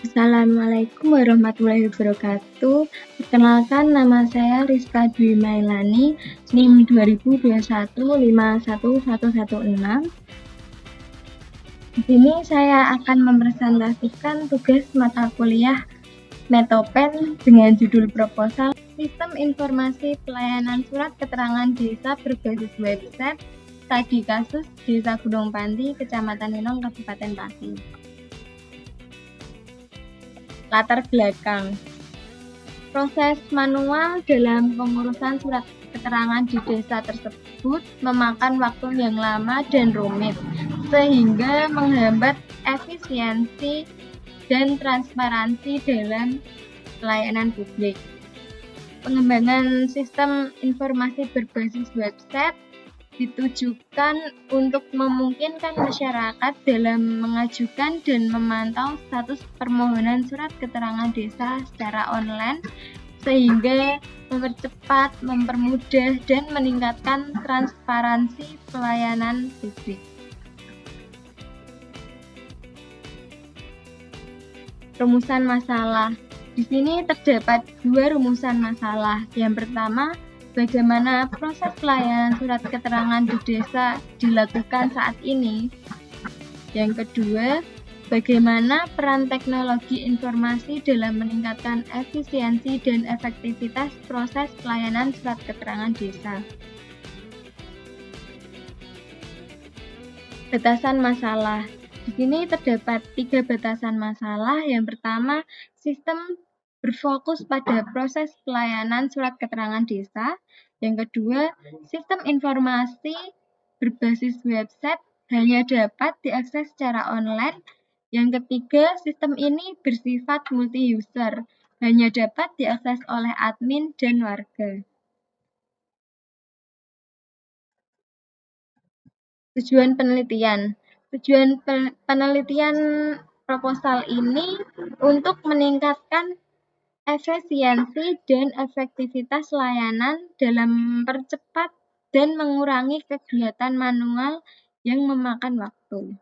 Assalamualaikum warahmatullahi wabarakatuh. Perkenalkan, nama saya Rizka Dwi Mailani, NIM 2021 51116. Di sini saya akan mempresentasikan tugas mata kuliah Metopen dengan judul proposal Sistem Informasi Pelayanan Surat Keterangan Desa berbasis website studi kasus Desa Gunung Panti, Kecamatan Ninong, Kabupaten Pati. Latar belakang. Proses manual dalam pengurusan surat keterangan di desa tersebut memakan waktu yang lama dan rumit, sehingga menghambat efisiensi dan transparansi dalam pelayanan publik. Pengembangan sistem informasi berbasis website ditujukan untuk memungkinkan masyarakat dalam mengajukan dan memantau status permohonan surat keterangan desa secara online, sehingga mempercepat, mempermudah, dan meningkatkan transparansi pelayanan publik. Rumusan masalah. Di sini terdapat dua rumusan masalah. Yang pertama, bagaimana proses pelayanan surat keterangan di desa dilakukan saat ini. Yang kedua, bagaimana peran teknologi informasi dalam meningkatkan efisiensi dan efektivitas proses pelayanan surat keterangan desa. Batasan masalah. Di sini terdapat 3 batasan masalah. Yang pertama, sistem berfokus pada proses pelayanan surat keterangan desa. Yang kedua, sistem informasi berbasis website hanya dapat diakses secara online. Yang ketiga, sistem ini bersifat multi-user, hanya dapat diakses oleh admin dan warga. Tujuan penelitian. Tujuan penelitian proposal ini untuk meningkatkan efisiensi dan efektivitas layanan dalam mempercepat dan mengurangi kegiatan manual yang memakan waktu.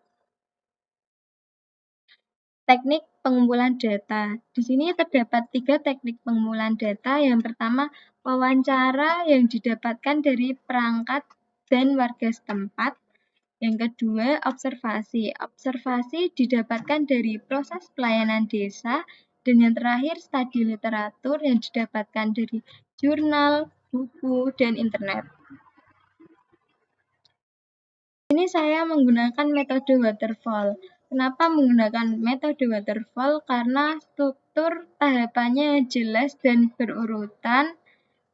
Teknik pengumpulan data. Di sini terdapat 3 teknik pengumpulan data. Yang pertama, wawancara yang didapatkan dari perangkat dan warga setempat. Yang kedua, observasi. Observasi didapatkan dari proses pelayanan desa. Dan yang terakhir, studi literatur yang didapatkan dari jurnal, buku, dan internet. Ini saya menggunakan metode waterfall. Kenapa menggunakan metode waterfall? Karena struktur tahapannya jelas dan berurutan,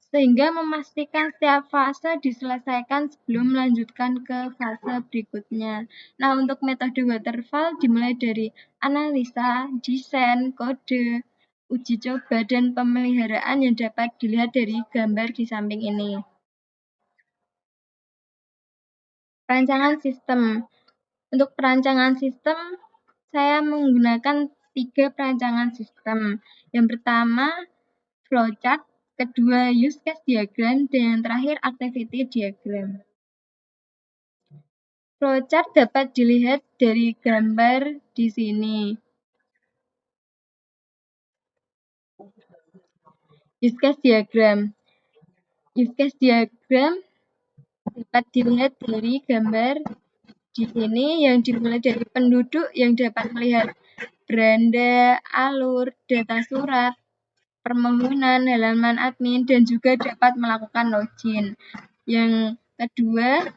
sehingga memastikan setiap fase diselesaikan sebelum melanjutkan ke fase berikutnya. Nah, untuk metode waterfall dimulai dari analisa, desain, kode, uji coba, dan pemeliharaan yang dapat dilihat dari gambar di samping ini. Perancangan sistem. Untuk perancangan sistem, saya menggunakan 3 perancangan sistem. Yang pertama, flowchart, kedua use case diagram, dan yang terakhir activity diagram. Flowchart dapat dilihat dari gambar di sini. Use case diagram. Use case diagram dapat dilihat dari gambar di sini yang dimulai dari penduduk yang dapat melihat beranda, alur, data surat, permohonan, halaman admin, dan juga dapat melakukan login. Yang kedua,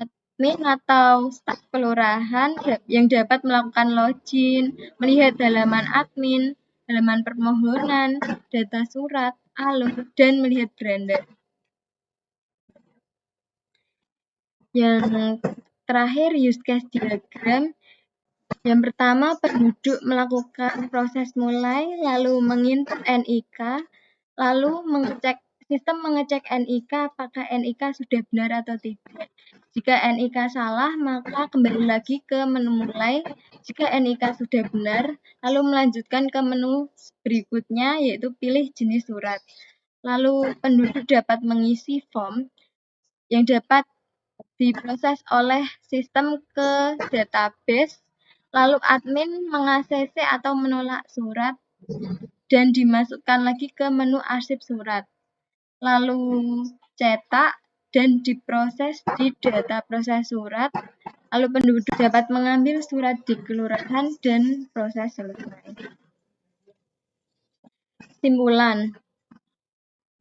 admin atau staf kelurahan yang dapat melakukan login, melihat halaman admin, halaman permohonan, data surat, alur, dan melihat beranda. Yang terakhir, use case diagram. Yang pertama, penduduk melakukan proses mulai, lalu menginput NIK, lalu sistem mengecek NIK apakah NIK sudah benar atau tidak. Jika NIK salah, maka kembali lagi ke menu mulai. Jika NIK sudah benar, lalu melanjutkan ke menu berikutnya, yaitu pilih jenis surat. Lalu penduduk dapat mengisi form yang dapat diproses oleh sistem ke database Lalu admin meng-ACC atau menolak surat dan dimasukkan lagi ke menu arsip surat. Lalu cetak dan diproses di data proses surat. Lalu penduduk dapat mengambil surat di kelurahan dan proses selesai. Simpulan.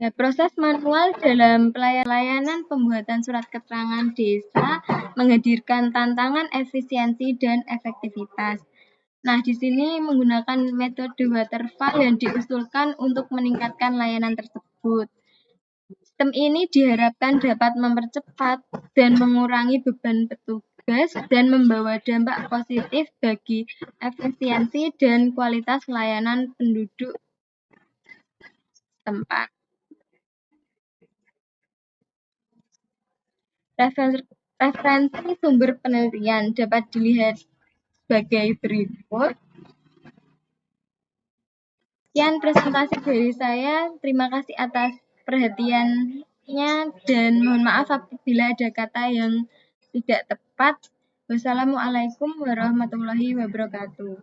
Nah, proses manual dalam pelayanan pembuatan surat keterangan desa menghadirkan tantangan efisiensi dan efektivitas. Nah, di sini menggunakan metode waterfall yang diusulkan untuk meningkatkan layanan tersebut. Sistem ini diharapkan dapat mempercepat dan mengurangi beban petugas dan membawa dampak positif bagi efisiensi dan kualitas layanan penduduk tempat. Referensi sumber penelitian dapat dilihat sebagai berikut. Sekian presentasi dari saya. Terima kasih atas perhatiannya dan mohon maaf apabila ada kata yang tidak tepat. Wassalamualaikum warahmatullahi wabarakatuh.